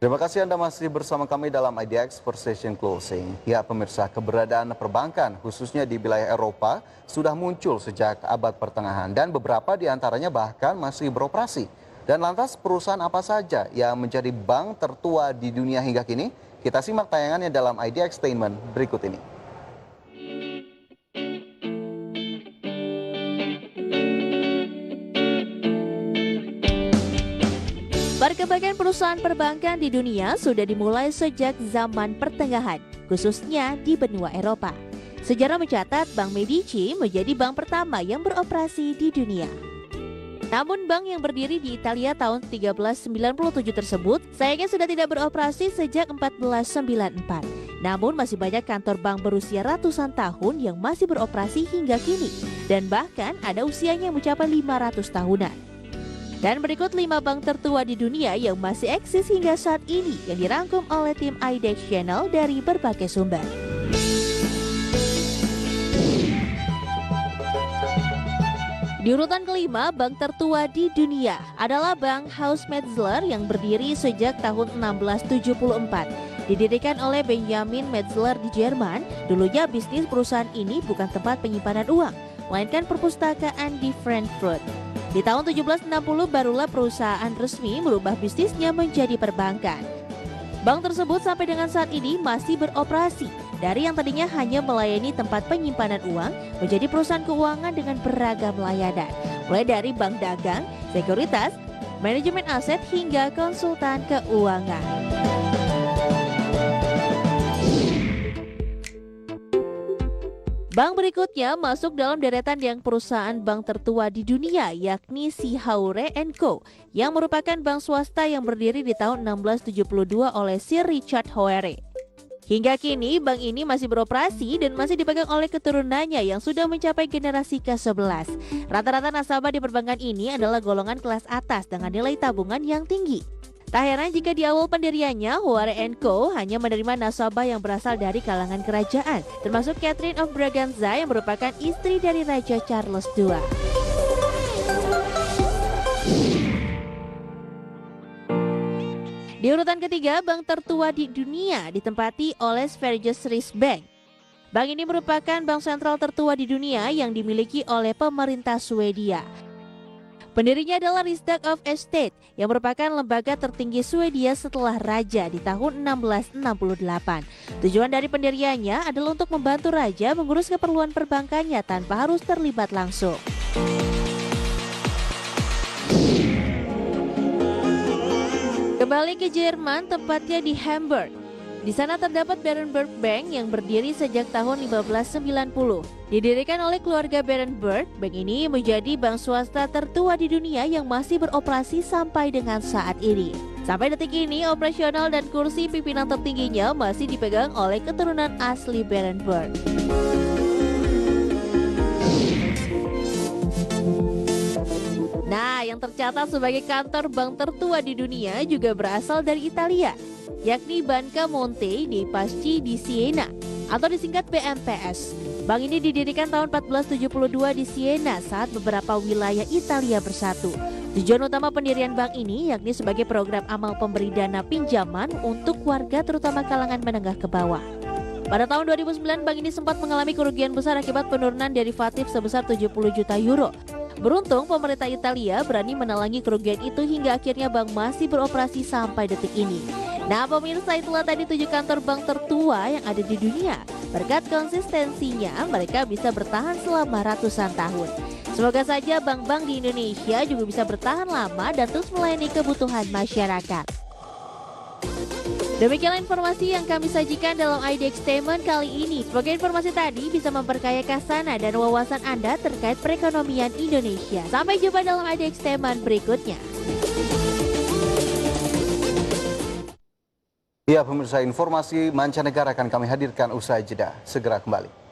Terima kasih Anda masih bersama kami dalam IDX Precision Closing. Ya pemirsa, keberadaan perbankan khususnya di wilayah Eropa sudah muncul sejak abad pertengahan dan beberapa di antaranya bahkan masih beroperasi. Dan lantas perusahaan apa saja yang menjadi bank tertua di dunia hingga kini? Kita simak tayangannya dalam IDX Statement berikut ini. Perkembangan perusahaan perbankan di dunia sudah dimulai sejak zaman pertengahan, khususnya di benua Eropa. Sejarah mencatat Bank Medici menjadi bank pertama yang beroperasi di dunia. Namun bank yang berdiri di Italia tahun 1397 tersebut sayangnya sudah tidak beroperasi sejak 1494. Namun masih banyak kantor bank berusia ratusan tahun yang masih beroperasi hingga kini. Dan bahkan ada usianya yang mencapai 500 tahunan. Dan berikut 5 bank tertua di dunia yang masih eksis hingga saat ini yang dirangkum oleh tim IDX Channel dari berbagai sumber. Di urutan kelima, bank tertua di dunia adalah Bank Haus Metzler yang berdiri sejak tahun 1674. Didirikan oleh Benjamin Metzler di Jerman, dulunya bisnis perusahaan ini bukan tempat penyimpanan uang, melainkan perpustakaan di Frankfurt. Di tahun 1760 barulah perusahaan resmi merubah bisnisnya menjadi perbankan. Bank tersebut sampai dengan saat ini masih beroperasi. Dari yang tadinya hanya melayani tempat penyimpanan uang, menjadi perusahaan keuangan dengan beragam layanan. Mulai dari bank dagang, sekuritas, manajemen aset hingga konsultan keuangan. Bank berikutnya masuk dalam deretan yang perusahaan bank tertua di dunia, yakni Haure & Co, yang merupakan bank swasta yang berdiri di tahun 1672 oleh Sir Richard Hauer. Hingga kini, bank ini masih beroperasi dan masih dipegang oleh keturunannya yang sudah mencapai generasi ke-11. Rata-rata nasabah di perbankan ini adalah golongan kelas atas dengan nilai tabungan yang tinggi. Tak heran jika di awal pendiriannya, Hauer & Co hanya menerima nasabah yang berasal dari kalangan kerajaan, termasuk Catherine of Braganza yang merupakan istri dari Raja Charles II. Di urutan ketiga, bank tertua di dunia ditempati oleh Sveriges Riksbank. Bank ini merupakan bank sentral tertua di dunia yang dimiliki oleh pemerintah Swedia. Pendirinya adalah Riksdag of Estate yang merupakan lembaga tertinggi Swedia setelah raja di tahun 1668. Tujuan dari pendiriannya adalah untuk membantu raja mengurus keperluan perbankannya tanpa harus terlibat langsung. Kembali ke Jerman, tepatnya di Hamburg. Di sana terdapat Berenberg Bank yang berdiri sejak tahun 1590. Didirikan oleh keluarga Berenberg, bank ini menjadi bank swasta tertua di dunia yang masih beroperasi sampai dengan saat ini. Sampai detik ini, operasional dan kursi pimpinan tertingginya masih dipegang oleh keturunan asli Berenberg. Nah, yang tercatat sebagai kantor bank tertua di dunia juga berasal dari Italia, yakni Banca Monte dei Paschi di Siena atau disingkat BMPS. Bank ini didirikan tahun 1472 di Siena saat beberapa wilayah Italia bersatu. Tujuan utama pendirian bank ini yakni sebagai program amal pemberi dana pinjaman untuk warga terutama kalangan menengah ke bawah. Pada tahun 2009 bank ini sempat mengalami kerugian besar akibat penurunan derivatif sebesar 70 juta euro. Beruntung pemerintah Italia berani menalangi kerugian itu hingga akhirnya bank masih beroperasi sampai detik ini. Nah pemirsa, itulah tadi 7 kantor bank tertua yang ada di dunia. Berkat konsistensinya mereka bisa bertahan selama ratusan tahun. Semoga saja bank-bank di Indonesia juga bisa bertahan lama dan terus melayani kebutuhan masyarakat. Demikianlah informasi yang kami sajikan dalam IDX Statement kali ini. Semoga informasi tadi bisa memperkaya kasana dan wawasan Anda terkait perekonomian Indonesia. Sampai jumpa dalam IDX Statement berikutnya. Ya pemirsa, informasi mancanegara akan kami hadirkan usai jeda. Segera kembali.